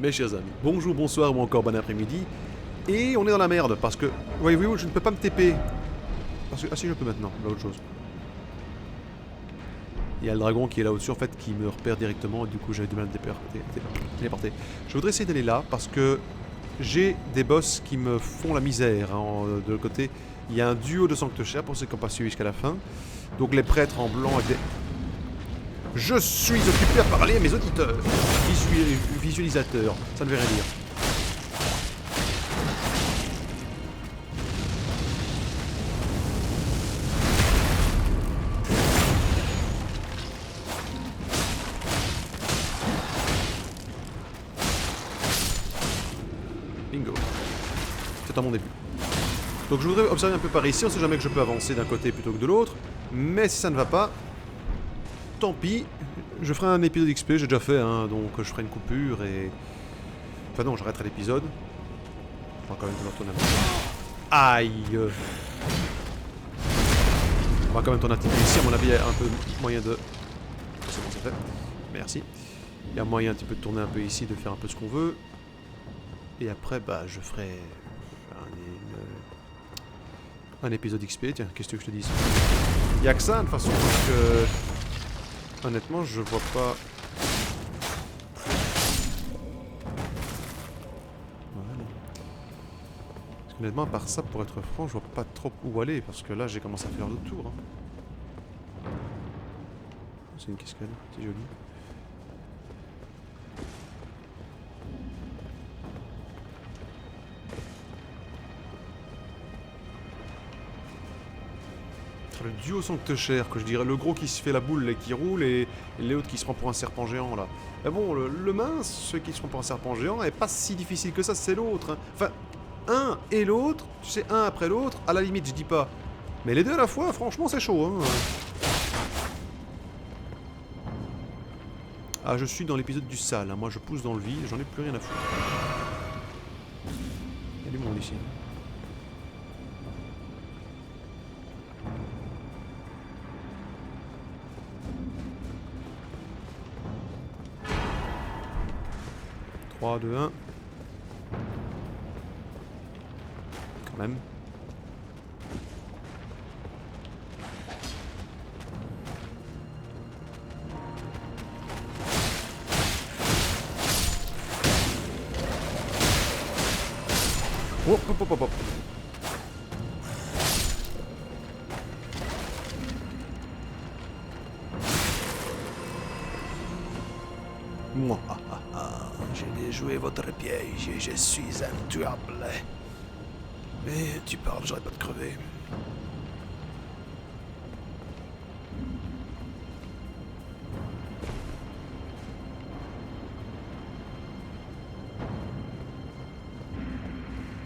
Mes chers amis, bonjour, bonsoir ou encore bon après-midi. Et on est dans la merde parce que, voyez-vous, je ne peux pas me TP. Parce que, ah si, je peux maintenant, là autre chose. Il y a le dragon qui est là au-dessus en fait qui me repère directement et du coup j'avais du mal à téléporter. Je voudrais essayer d'aller là parce que j'ai des boss qui me font la misère. De l'autre côté, il y a un duo de sanctuaires pour ceux qui n'ont pas suivi jusqu'à la fin. Donc les prêtres en blanc avec des... Je suis occupé à parler à mes auditeurs. Visualisateurs, ça ne veut rien dire. Bingo. C'est à mon début. Donc je voudrais observer un peu par ici, on sait jamais que je peux avancer d'un côté plutôt que de l'autre. Mais si ça ne va pas, tant pis. Je ferai un épisode XP, j'ai déjà fait, hein, donc je ferai une coupure et... Enfin non, j'arrêterai l'épisode. On va quand même devoir tourner un petit peu. Aïe. On va quand même tourner un petit peu ici, à mon avis il y a un peu moyen de... C'est bon, c'est fait. Merci. Il y a moyen un petit peu de tourner un peu ici, de faire un peu ce qu'on veut. Et après, bah, je ferai un épisode XP, tiens, qu'est-ce que je te dis? Il n'y a que ça, de toute façon, parce que... Honnêtement, je vois pas... Voilà. Parce qu'honnêtement, à part ça, pour être franc, je vois pas trop où aller, parce que là, j'ai commencé à faire le tour. Hein. C'est une cascade, c'est joli. Le duo sanctuaire, que je dirais, le gros qui se fait la boule et qui roule, et l'autre qui se prend pour un serpent géant, là. Mais bon, le mince, celui qui se prend pour un serpent géant, est pas si difficile que ça, c'est l'autre. Hein. Enfin, un et l'autre, tu sais, un après l'autre, à la limite, je dis pas. Mais les deux à la fois, franchement, c'est chaud, hein. Ah, je suis dans l'épisode du sale, hein. Moi je pousse dans le vide, j'en ai plus rien à foutre. Il y a du monde ici. 3, 2, 1. Quand même. Hop, hop, hop, hop, hop. Moi, j'ai déjoué votre piège et je suis intuable. Mais tu parles, j'arrête pas de crever.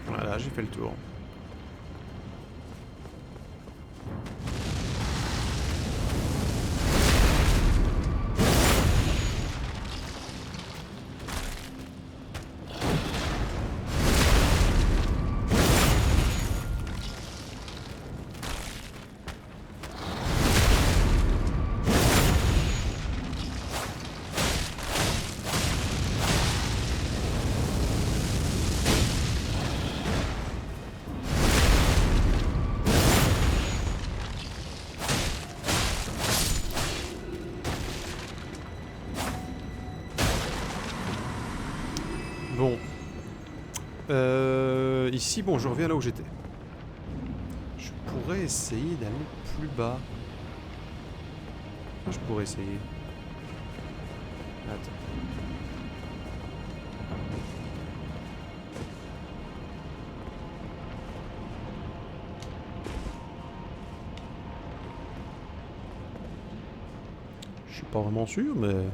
Voilà, j'ai fait le tour. Bon. Ici, bon, je reviens là où j'étais. Je pourrais essayer d'aller plus bas. Je pourrais essayer. Attends. Je suis pas vraiment sûr, mais... De toute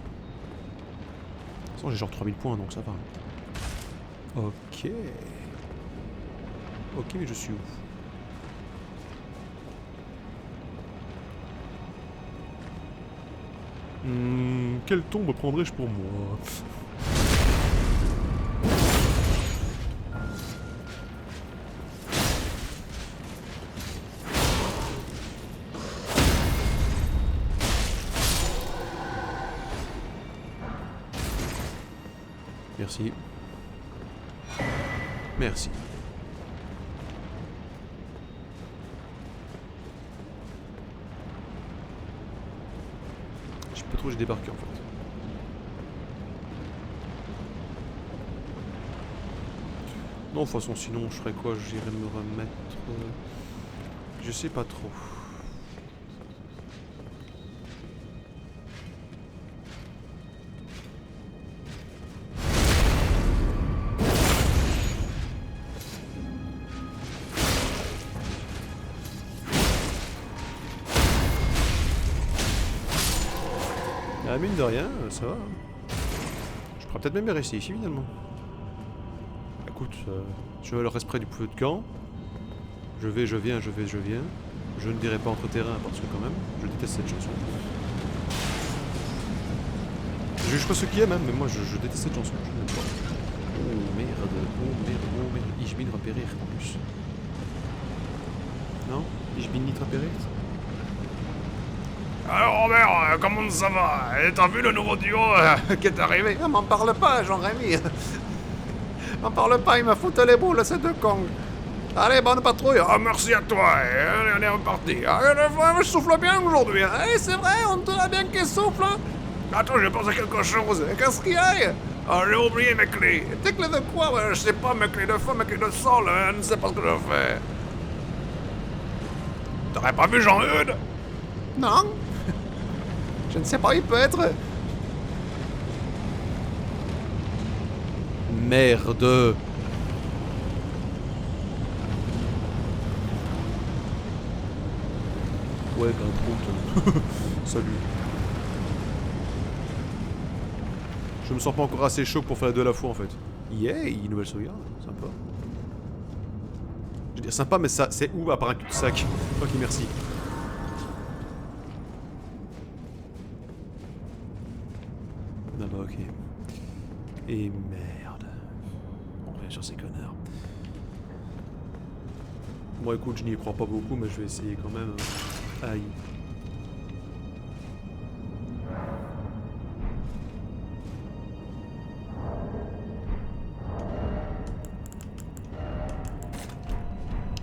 façon, j'ai genre 3000 points, donc ça va. Ok. Ok, mais je suis où? Quelle tombe prendrais-je pour moi? Merci. Merci. Je sais pas trop où j'ai débarqué en fait. Non, de toute façon, sinon, je ferais quoi? J'irais me remettre... Je sais pas trop. Ah, mine de rien, ça va. Je pourrais peut-être même rester ici finalement. Écoute, je me reste près du feu de camp. Je vais, je viens, je vais, je viens. Je ne dirai pas entre terrain parce que quand même, je déteste cette chanson. Je juge pas ce qui est même, mais moi je déteste cette chanson. Je n'aime pas. Oh merde, oh merde, oh merde. Ich bin repérer en plus. Non? Ich bin nicht repérer? Alors Robert, comment ça va? T'as vu le nouveau duo qui est arrivé? Ah, m'en parle pas, Jean-Rémy. M'en parle pas, il m'a foutu les boules, c'est de con. Allez, bonne patrouille. Ah, merci à toi, on est reparti. Je souffle bien aujourd'hui. Eh, c'est vrai, on te l'a bien qu'il souffle. Attends, je pense à quelque chose. Qu'est-ce qu'il y a? Ah, j'ai oublié mes clés. Tes clés de quoi? Je sais pas, mes clés de feu, mes clés de sol, je ne sais pas ce que je fais. T'aurais pas vu Jean-Eudes? Non. Je ne sais pas, il peut être... Merde. Ouais, grande route. Salut. Je me sens pas encore assez chaud pour faire les deux à la fois en fait. Yeah, nouvelle sauvegarde, sympa. Je veux dire sympa, mais ça, c'est où à part un cul-de-sac? Ok, merci. Ah bah ok. Et merde. On revient sur ces connards. Bon écoute, je n'y crois pas beaucoup, mais je vais essayer quand même. Aïe.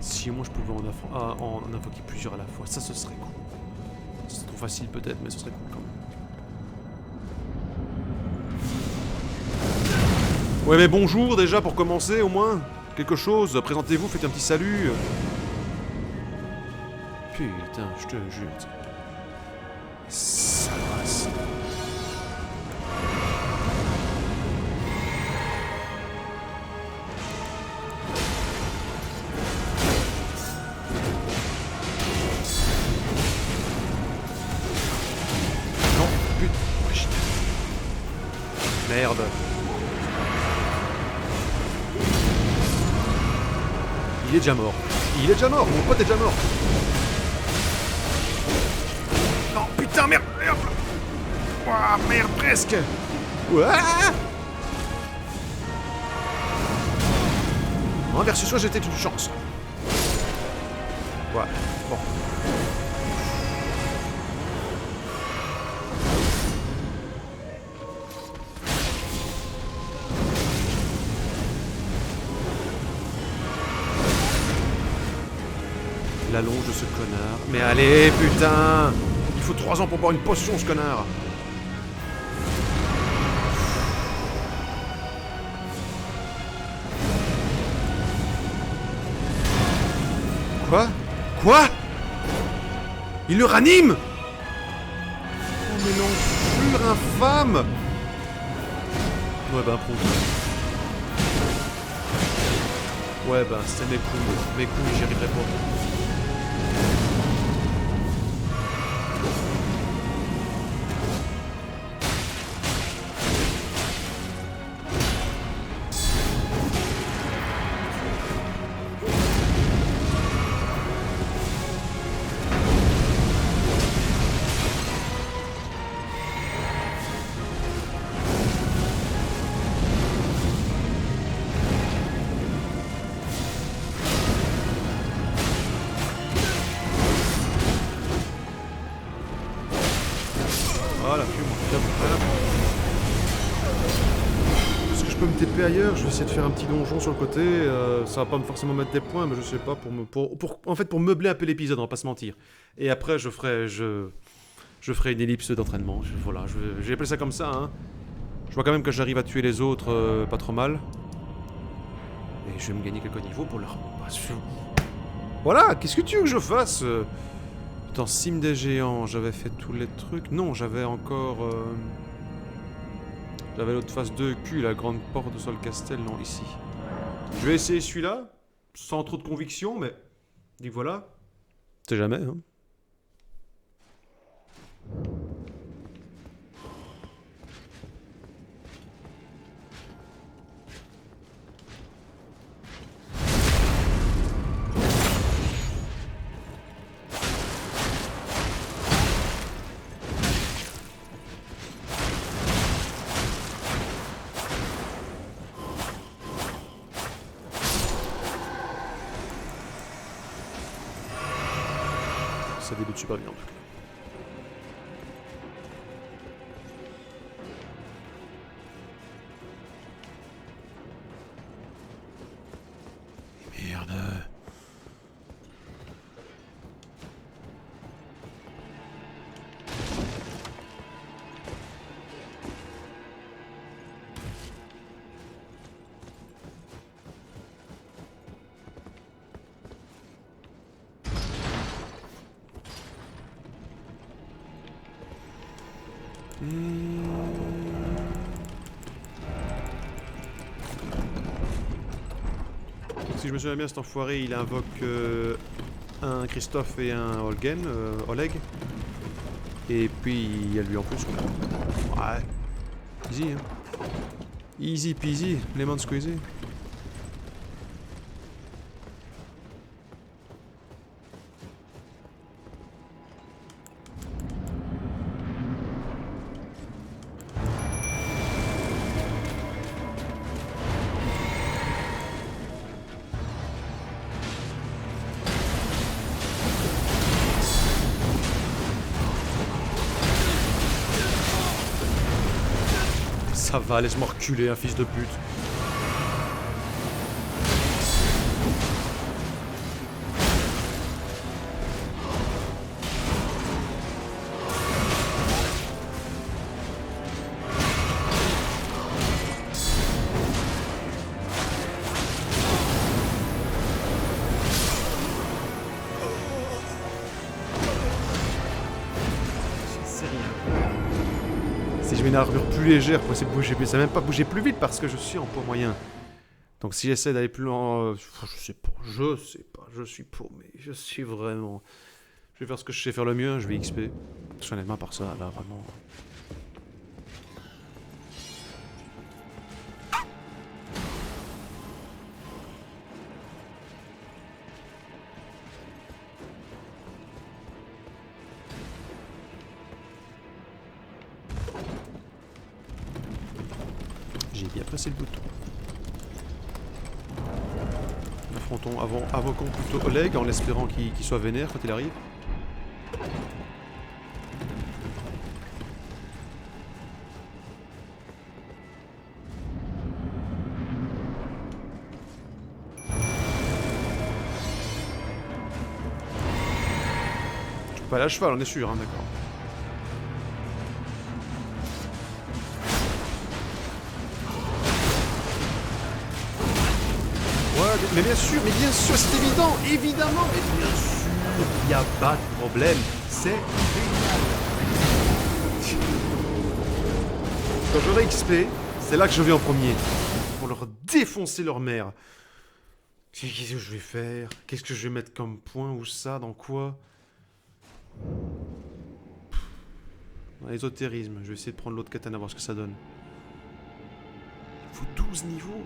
Si moi je pouvais en invoquer plusieurs à la fois, ça ce serait cool. C'est trop facile peut-être, mais ce serait cool quand même. Ouais mais bonjour déjà pour commencer au moins. Quelque chose, présentez-vous, faites un petit salut. Putain, je te jure. Ça passe. Non, putain. Wesh. Merde. Il est déjà mort. Il est déjà mort, mon pote est déjà mort. Non, putain, merde, merde. Ouah, merde, presque. Ouah. Envers ce soir, j'étais une chance. Ouais, bon. La longe de ce connard. Mais allez, putain! Il faut 3 ans pour boire une potion, ce connard! Quoi? Quoi? Il le ranime? Oh mais l'enflure infâme! Ouais ben, prends. Ouais ben, c'est mes couilles, j'y arriverai pas. Voilà, fume-moi. Est-ce que je peux me TP ailleurs, je vais essayer de faire un petit donjon sur le côté, ça va pas forcément mettre des points, mais je sais pas, en fait pour meubler un peu l'épisode, on va pas se mentir. Et après je ferai une ellipse d'entraînement, voilà, j'ai appelé ça comme ça, hein. Je vois quand même que j'arrive à tuer les autres pas trop mal. Et je vais me gagner quelques niveaux pour leur... Voilà, qu'est-ce que tu veux que je fasse Dans Cime des Géants, j'avais fait tous les trucs. Non, j'avais encore... J'avais l'autre face de cul, la grande porte de Solcastel, non, ici. Je vais essayer celui-là, sans trop de conviction, mais... Dis voilà. C'est jamais, hein. Ça débute super bien en tout cas. Merde. Si je me souviens bien, cet enfoiré, il invoque un Christophe et un Oleg. Et puis, il y a lui en plus, quoi. Ouais. Easy, hein. Easy peasy, lemon squeezy. Ça va, laisse-moi reculer, un fils de pute. Si je mets une armure plus légère pour essayer de bouger plus, ça va même pas bouger plus vite parce que je suis en poids moyen. Donc si j'essaie d'aller plus loin, je suis paumé, je suis vraiment... Je vais faire ce que je sais faire le mieux, je vais XP. Honnêtement par ça, là vraiment... J'ai bien pressé le bouton. Invoquons plutôt Oleg en l'espérant qu'il soit vénère quand il arrive. Je peux pas aller à cheval, on est sûr, hein, d'accord. Mais bien sûr, c'est évident, évidemment, mais bien sûr, il n'y a pas de problème, c'est génial. Quand j'aurai XP, c'est là que je vais en premier, pour leur défoncer leur mère. Qu'est-ce que je vais faire? Qu'est-ce que je vais mettre comme point? Où ça? Dans quoi? Dans l'ésotérisme, je vais essayer de prendre l'autre katana, voir ce que ça donne. Il faut 12 niveaux.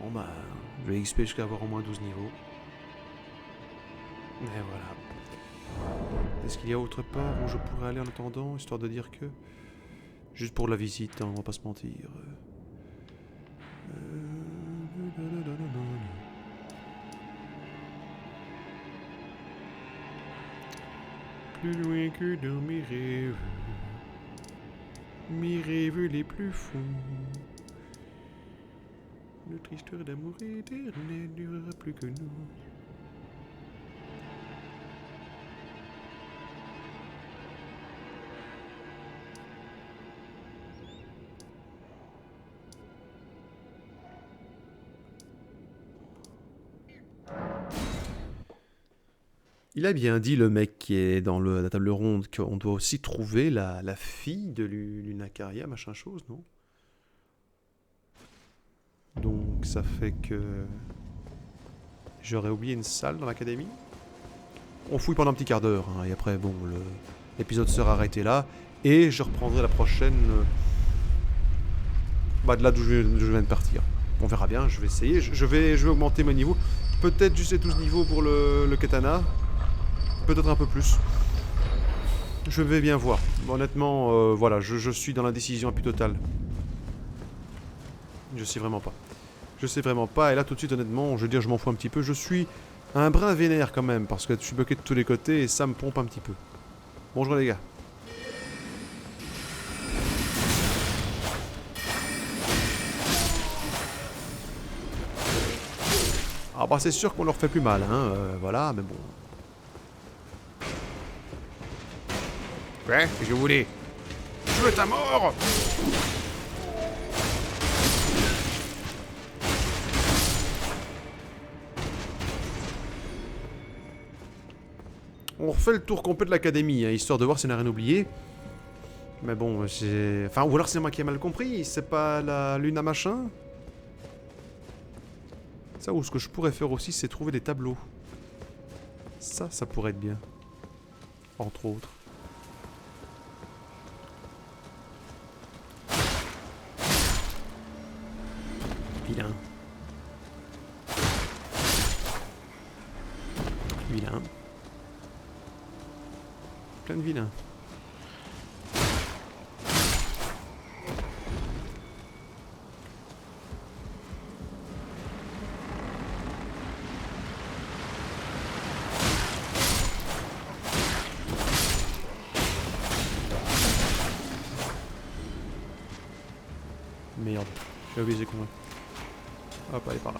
Bon bah, je vais XP jusqu'à avoir au moins 12 niveaux. Et voilà. Est-ce qu'il y a autre part où je pourrais aller en attendant, histoire de dire que... Juste pour la visite, hein, on va pas se mentir. Plus loin que dans mes rêves. mes rêves les plus fous. Notre histoire d'amour éternel ne durera plus que nous. Il a bien dit, le mec qui est dans la table ronde, qu'on doit aussi trouver la fille de Lunacaria, machin chose, non? Donc ça fait que... J'aurais oublié une salle dans l'académie. On fouille pendant un petit quart d'heure, hein, et après, bon, l'épisode sera arrêté là. Et je reprendrai la prochaine... de là d'où je viens de partir. On verra bien, je vais essayer. Je vais augmenter mes niveaux. Peut-être juste les 12 niveaux pour le katana. Peut-être un peu plus. Je vais bien voir. Honnêtement, voilà, je suis dans l'indécision la plus totale. Je sais vraiment pas. Je sais vraiment pas. Et là, tout de suite, honnêtement, je veux dire, je m'en fous un petit peu. Je suis un brin vénère quand même, parce que je suis bloqué de tous les côtés et ça me pompe un petit peu. Bonjour les gars. Ah bah c'est sûr qu'on leur fait plus mal, hein, voilà, mais bon. Quoi? Qu'est-ce que vous voulez? Je veux ta mort! On refait le tour complet de l'académie, hein, histoire de voir si on n'a rien oublié. Mais bon, j'ai... Enfin, ou alors c'est moi qui ai mal compris, c'est pas la Luna machin? Ça, ou ce que je pourrais faire aussi, c'est trouver des tableaux. Ça pourrait être bien. Entre autres. Vilain. Vilain. Plein de vilains. Merde, j'ai oublié comment. Hop, allez par là.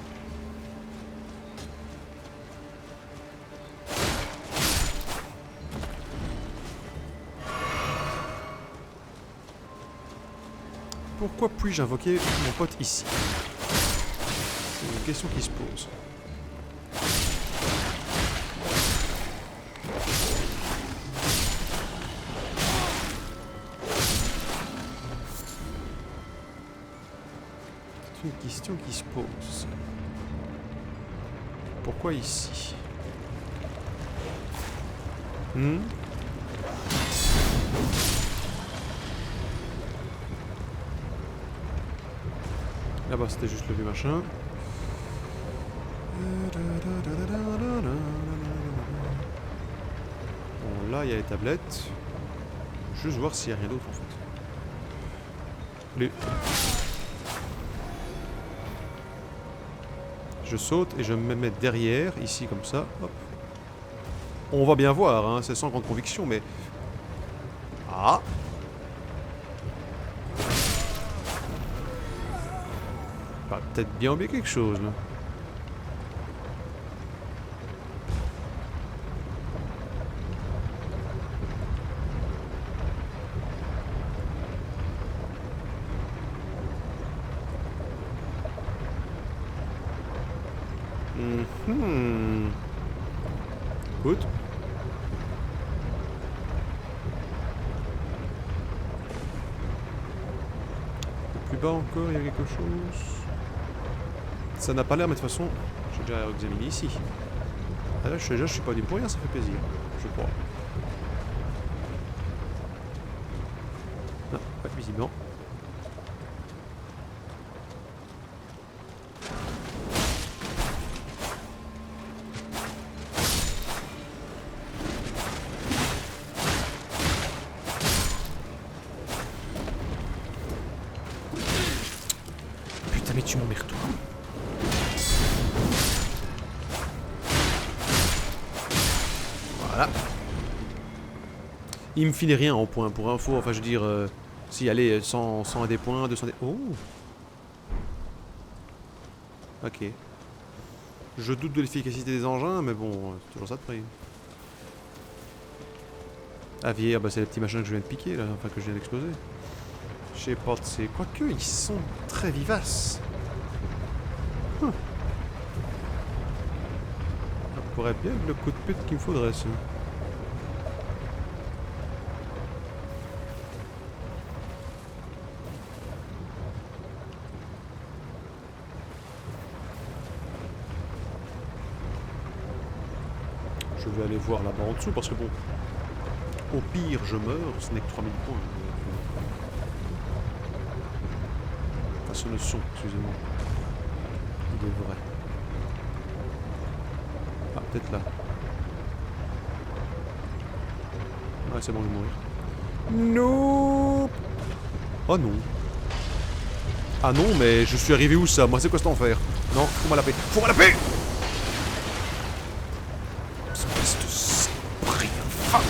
Pourquoi puis-je invoquer mon pote ici? C'est une question qui se pose. C'est une question qui se pose. Pourquoi ici? Là-bas, c'était juste le vieux machin. Bon, là, il y a les tablettes. Juste voir s'il n'y a rien d'autre, en fait. Allez. Je saute et je me mets derrière, ici, comme ça. Hop. On va bien voir, hein, c'est sans grande conviction, mais... Ah! Bah, peut-être bien oublier quelque chose, là. Écoute. Plus bas encore, il y a quelque chose. Ça n'a pas l'air, mais de toute façon, j'ai déjà examiné ici. Ah là, je suis pas venu pour rien, ça fait plaisir. Je crois. Ah, ouais, visiblement. Putain, mais tu m'emmerdes, toi. Voilà. Il me filait rien au point, pour info, enfin je veux dire... Si, allez, 100 des points, 200 des... Oh. Ok. Je doute de l'efficacité des engins, mais bon, c'est toujours ça de prix. Aviaire, bah c'est les petits machins que je viens de piquer là, enfin que je viens d'exploser. Je sais pas, c'est... Quoique, ils sont très vivaces. Ça pourrait bien être le coup de pute qu'il me faudrait, ça. Je vais aller voir là-bas en dessous parce que bon, au pire je meurs, ce n'est que 3000 points. Enfin ce ne sont, excusez-moi. Il est vrai. Ah peut-être là. Ouais c'est bon, je vais mourir. Non. Oh non. Ah non mais je suis arrivé où ça? Moi c'est quoi cet enfer? Non, faut-moi la paix. Faut-moi la paix. Espèce de saloperie infâme.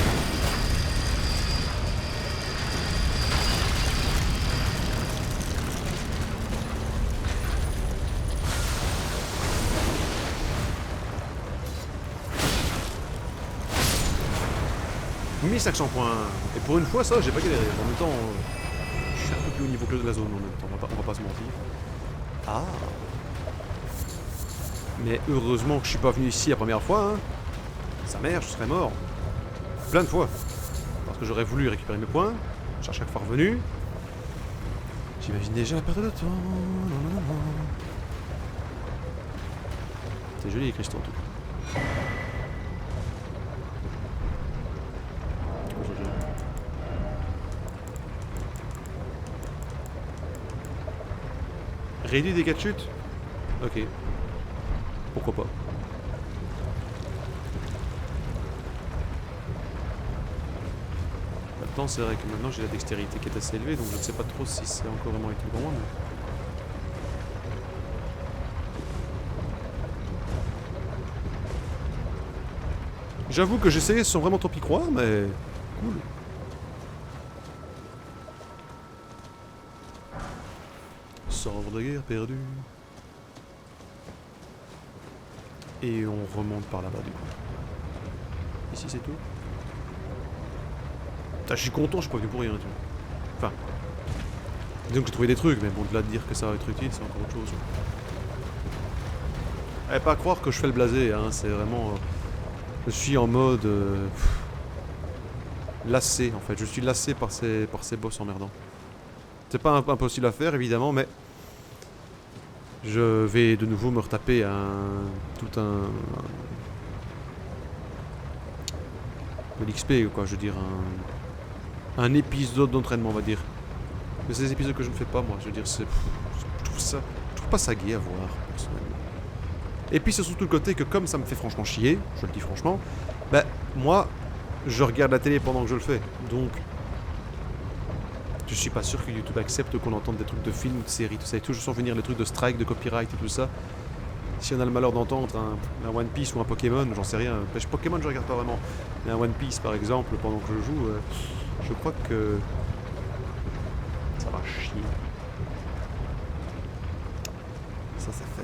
« 1500 points. Et pour une fois, ça, j'ai pas galéré. En même temps, je suis un peu plus haut niveau que la zone en même temps. On va pas se mentir. Ah. Mais heureusement que je suis pas venu ici la première fois. Hein. Sa mère, je serais mort. Plein de fois. Parce que j'aurais voulu récupérer mes points. À chaque fois revenu. J'imagine déjà la perte de temps. C'est joli les cristaux en tout cas. Réduit des dégâts de chute? Ok. Pourquoi pas. Maintenant, c'est vrai que maintenant j'ai la dextérité qui est assez élevée, donc je ne sais pas trop si c'est encore vraiment utile pour moi. Mais... J'avoue que j'essayais sans vraiment trop y croire, mais... Cool. Sort de guerre perdu. Et on remonte par là-bas du coup. Ici c'est tout. Putain, je suis content, je suis pas venu pour rien, tu vois. Enfin... Disons que j'ai trouvé des trucs, mais bon, de là de dire que ça va être utile, c'est encore autre chose. Eh, pas croire que je fais le blasé, hein, c'est vraiment... je suis en mode... lassé, en fait. Je suis lassé par ces boss emmerdants. C'est pas impossible à faire, évidemment, mais... Je vais de nouveau me retaper tout un de l'XP quoi, je veux dire un épisode d'entraînement on va dire. Mais c'est des épisodes que je ne fais pas moi, je veux dire c'est je trouve pas ça gai à voir personnellement. Et puis c'est surtout le côté que comme ça me fait franchement chier, je le dis franchement, bah moi je regarde la télé pendant que je le fais. Donc je suis pas sûr que YouTube accepte qu'on entende des trucs de films ou de séries, tout ça. Et toujours sans venir les trucs de strike, de copyright et tout ça. Si on a le malheur d'entendre un One Piece ou un Pokémon, j'en sais rien. Pokémon je regarde pas vraiment. Mais un One Piece par exemple, pendant que je joue, je crois que ça va chier. Ça fait...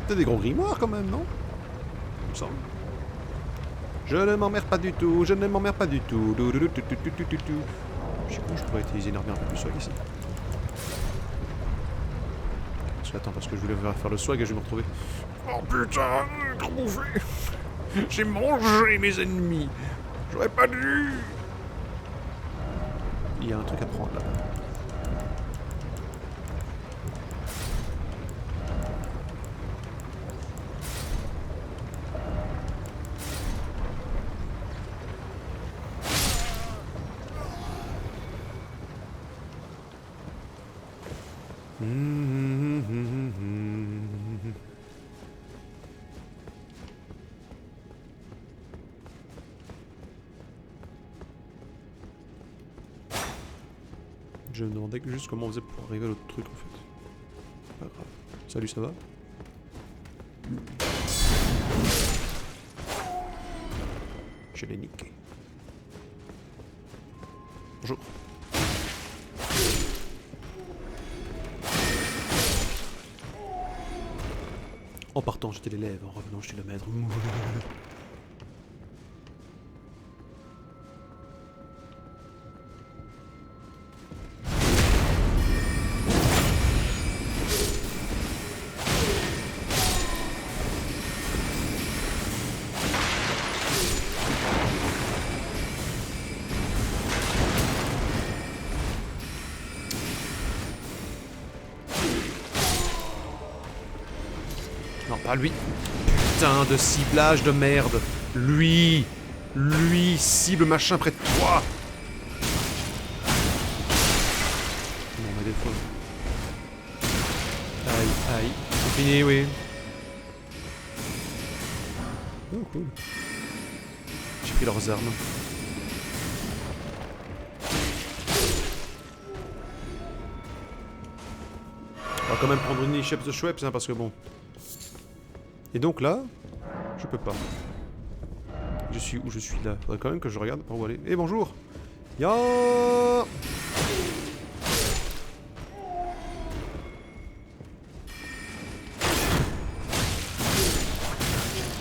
T'as des gros grimoires quand même, non? Il me semble. Je ne m'emmerde pas du tout, je ne m'emmerde pas du tout. Je sais pas, je pourrais utiliser une armure un peu plus swag ici. Attends, parce que je voulais faire le swag et je vais me retrouver. Oh putain, trouvé. J'ai mangé mes ennemis. J'aurais pas dû. Il y a un truc à prendre là. Je me demandais juste comment on faisait pour arriver à l'autre truc en fait. Pas grave. Salut, ça va? Je l'ai niqué. Bonjour. En partant, j'étais l'élève. En revenant, je suis le maître. Non, pas lui. Putain de ciblage de merde. Lui, cible machin près de toi. Non, mais des fois. Aïe, aïe. C'est fini, oui. Oh, cool. J'ai pris leurs armes. On va quand même prendre une Sheps de Schweppes, hein, parce que bon. Et donc là, je peux pas. Je suis où je suis là. Faudrait quand même que je regarde pour où aller. Eh bonjour. Ya.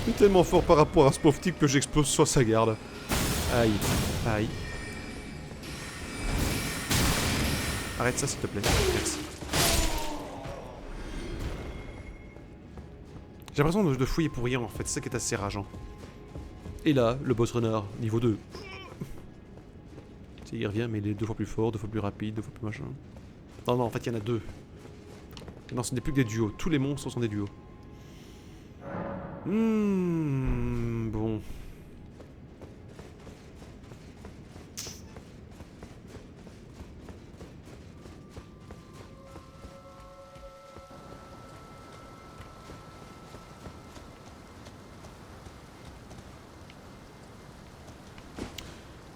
Il est tellement fort par rapport à ce pauvre type que j'explose soit sa garde. Aïe, aïe. Arrête ça s'il te plaît. Merci. J'ai l'impression de fouiller pour rien en fait, c'est ça qui est assez rageant. Et là, le boss renard, niveau 2. Tu sais, il revient mais il est 2 fois plus fort, 2 fois plus rapide, 2 fois plus machin. Non, non, en fait il y en a 2. Non, ce n'est plus que des duos, tous les monstres sont des duos. Bon.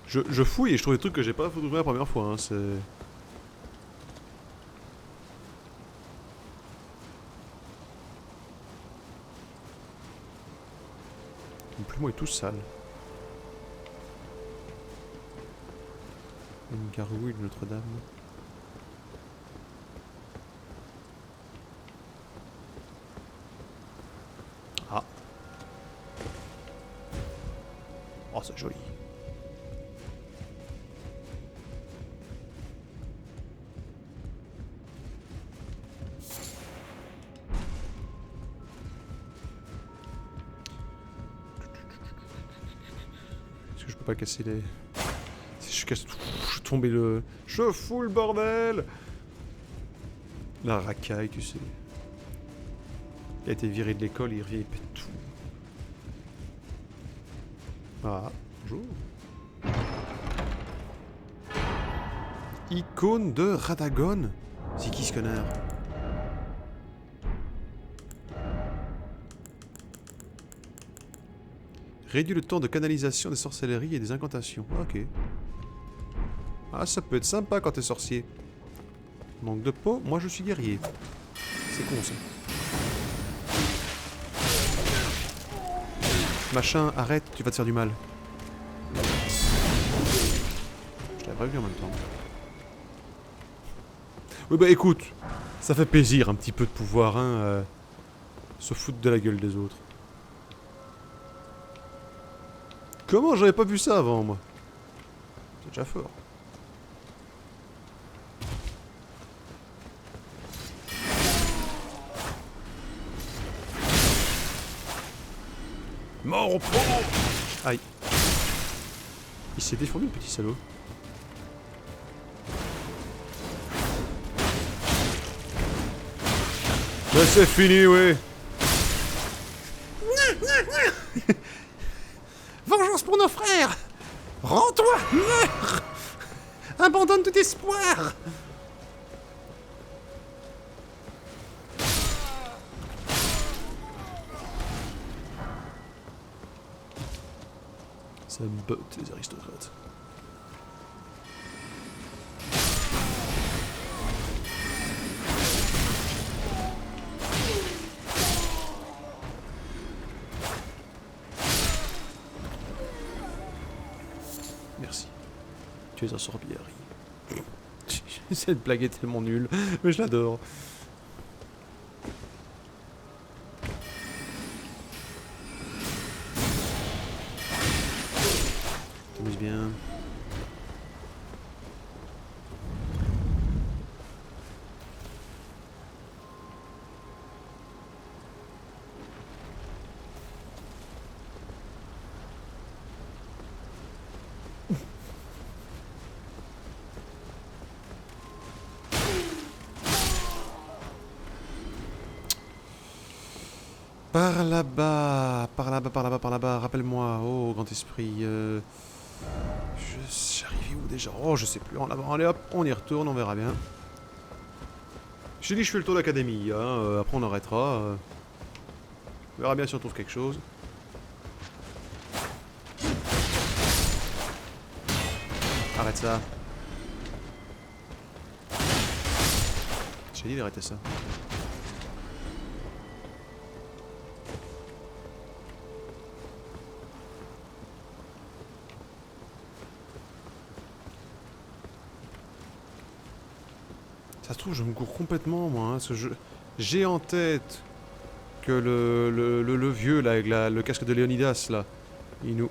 Je fouille et je trouve des trucs que j'ai pas trouvé la première fois, hein, c'est... Mon plumeau est tout sale. Une gargouille de Notre-Dame. Ah. Oh, c'est joli. Pas casser les... Si je casse tout, je suis tombé le... Je fous le bordel. La racaille, tu sais. Il a été viré de l'école, il revient, il pète tout. Ah, bonjour. Icône de Radagon. C'est qui ce connard? Réduit le temps de canalisation des sorcelleries et des incantations. Ok. Ah, ça peut être sympa quand t'es sorcier. Manque de peau, moi je suis guerrier. C'est con ça. Machin, arrête, tu vas te faire du mal. Je l'avais prévu en même temps. Oui bah écoute, ça fait plaisir un petit peu de pouvoir, hein, se foutre de la gueule des autres. Comment j'avais pas vu ça avant, moi? C'est déjà fort. Mort au pro. Aïe. Il s'est défendu, le petit salaud. Mais c'est fini, oui. Vengeance pour nos frères. Rends-toi, meurs. Abandonne tout espoir. Ça me botte, les aristocrates. Tu es un sorbier, Harry. Cette blague est tellement nulle, mais je l'adore. T'amuses bien. Par là-bas, par là-bas, par là-bas, par là-bas, rappelle-moi, oh grand esprit, j'arrive où déjà? Oh je sais plus, en avant, allez hop, on y retourne, on verra bien. J'ai dit je fais le tour de l'académie, hein, après on arrêtera. On verra bien si on trouve quelque chose. Arrête ça. J'ai dit d'arrêter ça. Ça se trouve, je me cours complètement, moi. Hein, parce que j'ai en tête que le vieux, là, avec le casque de Léonidas, là, il nous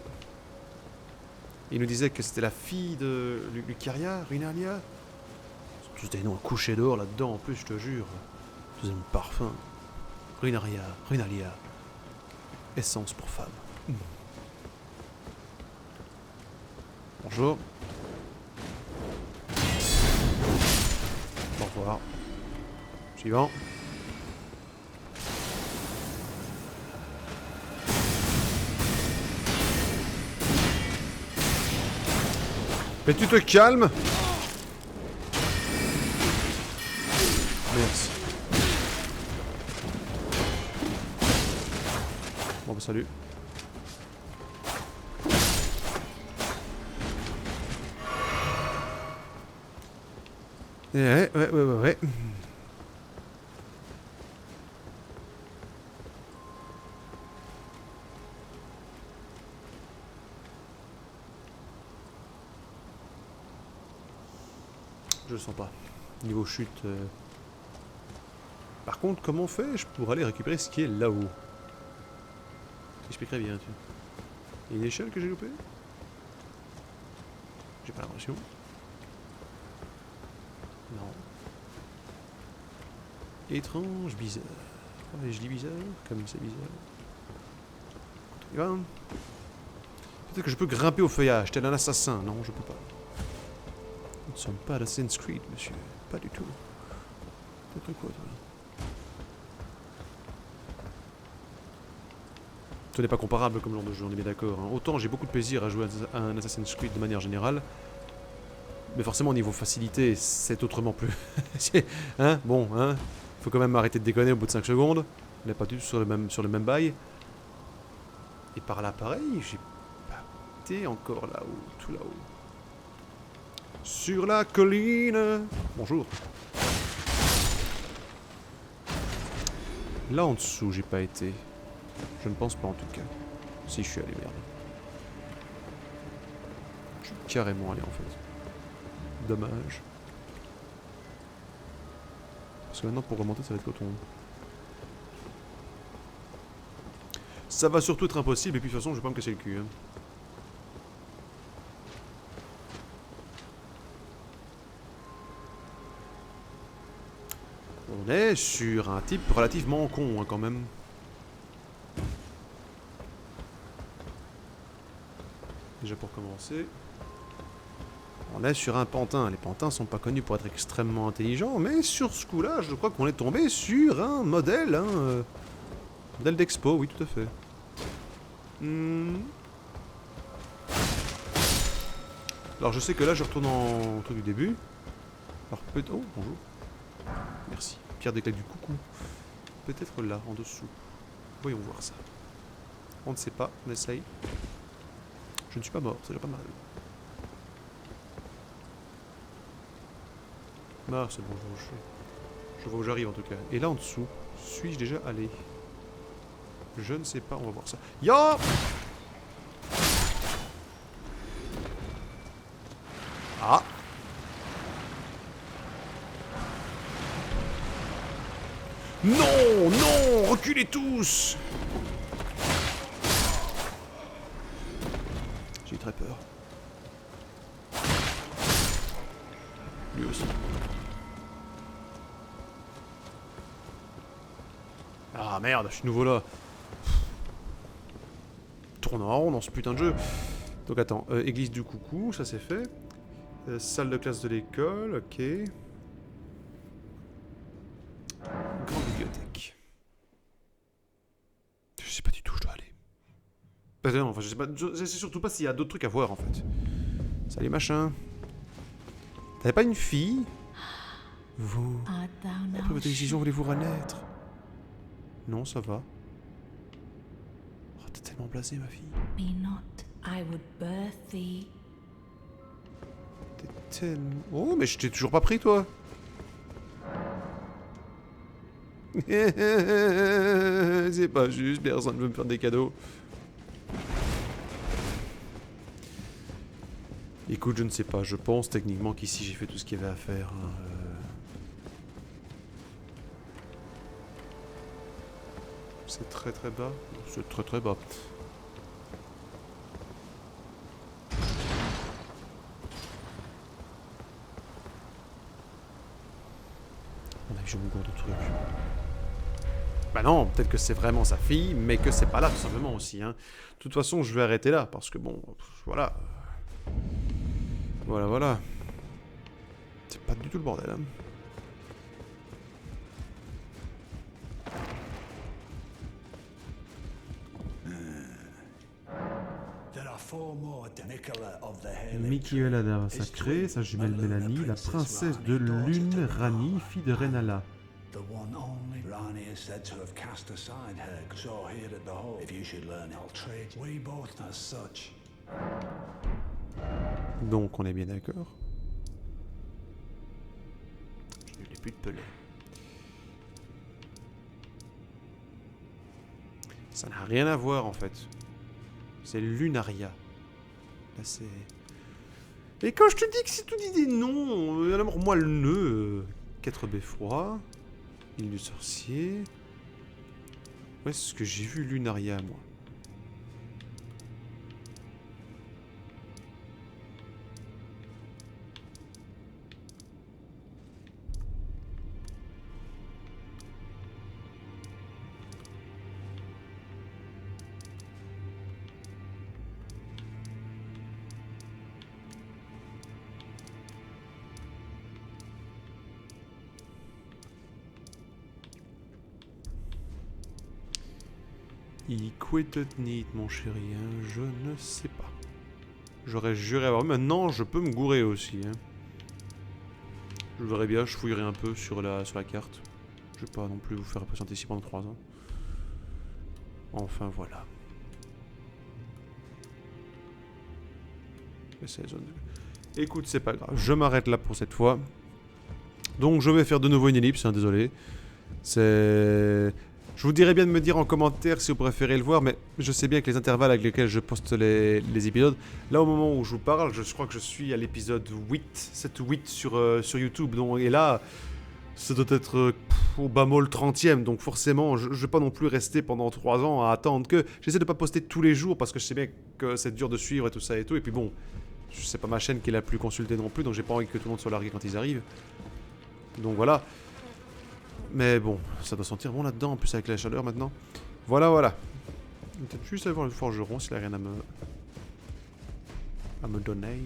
disait que c'était la fille de Lucaria, Ruinalia. Tous des noms à coucher dehors là-dedans, en plus, je te jure. Tous des noms de parfum. Ruinalia. Essence pour femme. Bonjour. Au revoir. Suivant. Mais tu te calmes. Merci. Bon bah salut. Ouais. Je le sens pas. Niveau chute. Par contre, comment fais-je pour aller récupérer ce qui est là-haut? T'expliquerais bien, tu. Il y a une échelle que j'ai loupée? J'ai pas l'impression. Non. Étrange, bizarre. Ouais, je dis bizarre, comme c'est bizarre. Peut-être que je peux grimper au feuillage, tel un assassin. Non, je peux pas. Nous ne sommes pas d'Assassin's Creed, monsieur. Pas du tout. T'as quoi, toi? Ce n'est pas comparable comme genre de jeu, on est bien d'accord. Hein. Autant j'ai beaucoup de plaisir à jouer à un Assassin's Creed de manière générale. Mais forcément, au niveau facilité, c'est autrement plus. Hein? Bon, hein? Faut quand même arrêter de déconner au bout de 5 secondes. On n'est pas du tout sur le même bail. Et par là, pareil, j'ai pas été encore là-haut, tout là-haut. Sur la colline. Bonjour. Là en dessous, j'ai pas été. Je ne pense pas en tout cas. Si je suis allé, merde. Je suis carrément allé en fait. Dommage. Parce que maintenant pour remonter ça va être coton. Ça va surtout être impossible et puis de toute façon je vais pas me casser le cul. Hein. On est sur un type relativement con hein, quand même. Déjà pour commencer. On est sur un pantin. Les pantins sont pas connus pour être extrêmement intelligents, mais sur ce coup-là, je crois qu'on est tombé sur un modèle, hein, modèle d'expo, oui, tout à fait. Alors je sais que là, je retourne en truc du début. Alors peut-être... Oh, bonjour. Merci. Pierre d'éclat du coucou. Peut-être là, en dessous. Voyons voir ça. On ne sait pas, on essaye. Je ne suis pas mort, c'est déjà pas mal. Ah, c'est bon, je vois où j'arrive en tout cas. Et là en dessous, suis-je déjà allé? Je ne sais pas, on va voir ça. Ya! Non, reculez tous. J'ai eu très peur. Lui aussi. Ah merde, je suis nouveau là. Tourne en rond dans ce putain de jeu. Donc attends, église du coucou, ça c'est fait. Salle de classe de l'école, ok. Grande bibliothèque. Je sais pas du tout où je dois aller. Bah non, enfin je sais pas, je sais surtout pas s'il y a d'autres trucs à voir en fait. Salut machin. T'avais pas une fille? Vous... Après votre décision, voulez-vous renaître? Non, ça va. Oh, t'es tellement blasée, ma fille. T'es tellement... Oh, mais je t'ai toujours pas pris, toi. C'est pas juste, personne ne veut me faire des cadeaux. Écoute, je ne sais pas. Je pense techniquement qu'ici j'ai fait tout ce qu'il y avait à faire. Hein. C'est très très bas. C'est très très bas. On a vu mon de truc. Bah non, peut-être que c'est vraiment sa fille, mais que c'est pas là tout simplement aussi. Hein. De toute façon, je vais arrêter là parce que bon, voilà. Voilà. C'est pas du tout le bordel. Hein. Michaela d'Ava Sacré, sa jumelle Mélanie, la princesse de Lune, Rani, fille de Renala. Donc on est bien d'accord. Je n'ai plus de pelé. Ça n'a rien à voir en fait. C'est Lunaria. Là c'est... Et quand je te dis que c'est tout dit des noms, alors moi le nœud, 4 beffrois, île du sorcier... Ouais, c'est ce que j'ai vu Lunaria moi. Il quitted need, mon chéri, hein, je ne sais pas. J'aurais juré avoir... Maintenant, je peux me gourer aussi. Hein. Je verrai bien, je fouillerai un peu sur la carte. Je vais pas non plus vous faire patienter ici pendant 3 ans. Enfin, voilà. Écoute, c'est pas grave. Je m'arrête là pour cette fois. Donc, je vais faire de nouveau une ellipse, hein, désolé. C'est... Je vous dirais bien de me dire en commentaire si vous préférez le voir, mais je sais bien que les intervalles avec lesquels je poste les épisodes, là au moment où je vous parle, je crois que je suis à l'épisode 8, 7 ou 8 sur YouTube, donc, et là, ça doit être au bas mot le 30e, donc forcément, je ne vais pas non plus rester pendant 3 ans à attendre que... J'essaie de ne pas poster tous les jours, parce que je sais bien que c'est dur de suivre et tout ça et tout, et puis bon, c'est pas ma chaîne qui est la plus consultée non plus, donc j'ai pas envie que tout le monde soit largué quand ils arrivent. Donc voilà. Mais bon, ça doit sentir bon là-dedans, en plus avec la chaleur maintenant. Voilà. Peut-être juste aller voir le forgeron s'il a rien à me donner.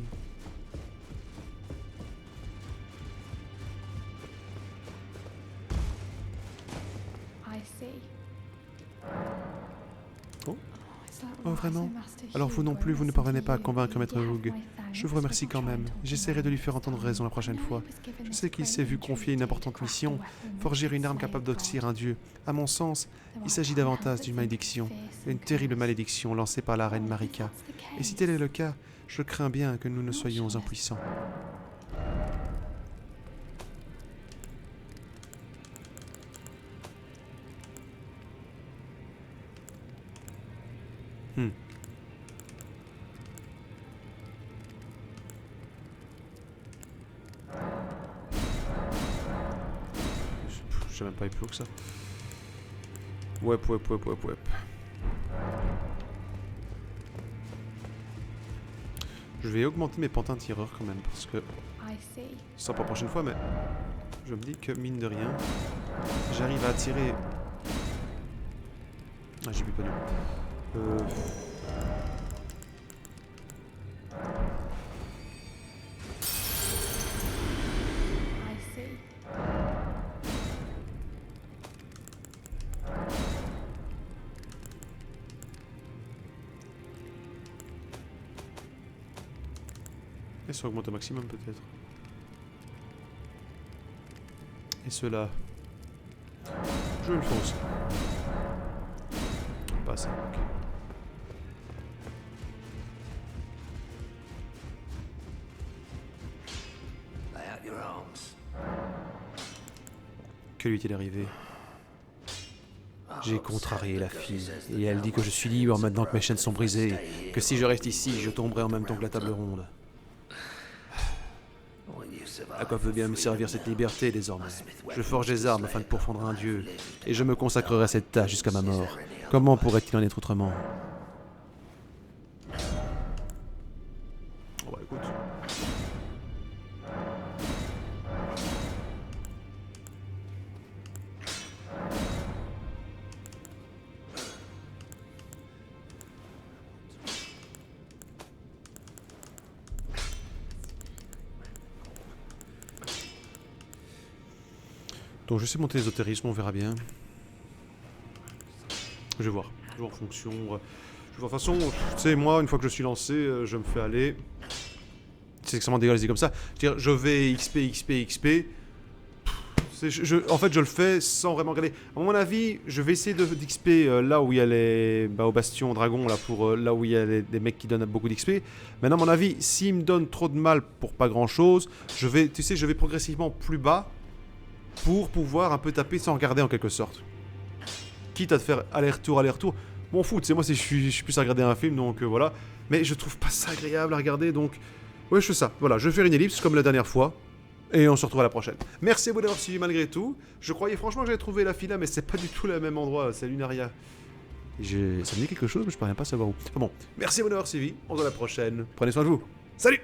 Oh vraiment? Alors vous non plus, vous ne parvenez pas à convaincre Maître Hugh. Je vous remercie quand même. J'essaierai de lui faire entendre raison la prochaine fois. Je sais qu'il s'est vu confier une importante mission, forger une arme capable d'oxyre un dieu. À mon sens, il s'agit davantage d'une malédiction, une terrible malédiction lancée par la reine Marika. Et si tel est le cas, je crains bien que nous ne soyons impuissants. Je sais même pas plus haut que ça. Ouais. Je vais augmenter mes pantins tireurs quand même parce que ce sera pour la prochaine fois, mais je me dis que mine de rien, si j'arrive à attirer. Ah, j'ai plus pas du. Et ça augmente au maximum peut-être. Et ceux-là. Je vais le faire aussi. Pas ça, ok. Que lui est-il arrivé? J'ai contrarié la fille, et elle dit que je suis libre maintenant que mes chaînes sont brisées, que si je reste ici, je tomberai en même temps que la table ronde. À quoi peut bien me servir cette liberté désormais? Je forge des armes afin de pourfendre un dieu, et je me consacrerai à cette tâche jusqu'à ma mort. Comment pourrait-il en être autrement? Oh bah écoute. Donc je sais monter l'ésotérisme, on verra bien. Je vais voir. Toujours en fonction. Je vais voir. De toute façon, tu sais, moi, une fois que je suis lancé, je me fais aller. C'est extrêmement dégueulasse comme ça. Je veux dire, je vais XP. En fait, je le fais sans vraiment regarder. À mon avis, je vais essayer d'XP là où il y a les. Au bastion dragon, là, pour là où il y a des mecs qui donnent beaucoup d'XP. Maintenant, à mon avis, s'ils me donnent trop de mal pour pas grand chose, je vais progressivement plus bas. Pour pouvoir un peu taper sans regarder en quelque sorte. Quitte à te faire aller-retour. Bon fou, tu sais, moi je suis plus à regarder un film, donc voilà. Mais je trouve pas ça agréable à regarder, donc... Ouais, je fais ça. Voilà, je vais faire une ellipse comme la dernière fois. Et on se retrouve à la prochaine. Merci à vous d'avoir suivi malgré tout. Je croyais franchement que j'avais trouvé la fila, mais c'est pas du tout le même endroit, c'est Lunaria. Ça me dit quelque chose, mais je peux rien pas savoir où. Enfin bon, merci à vous d'avoir suivi. On se voit à la prochaine. Prenez soin de vous. Salut!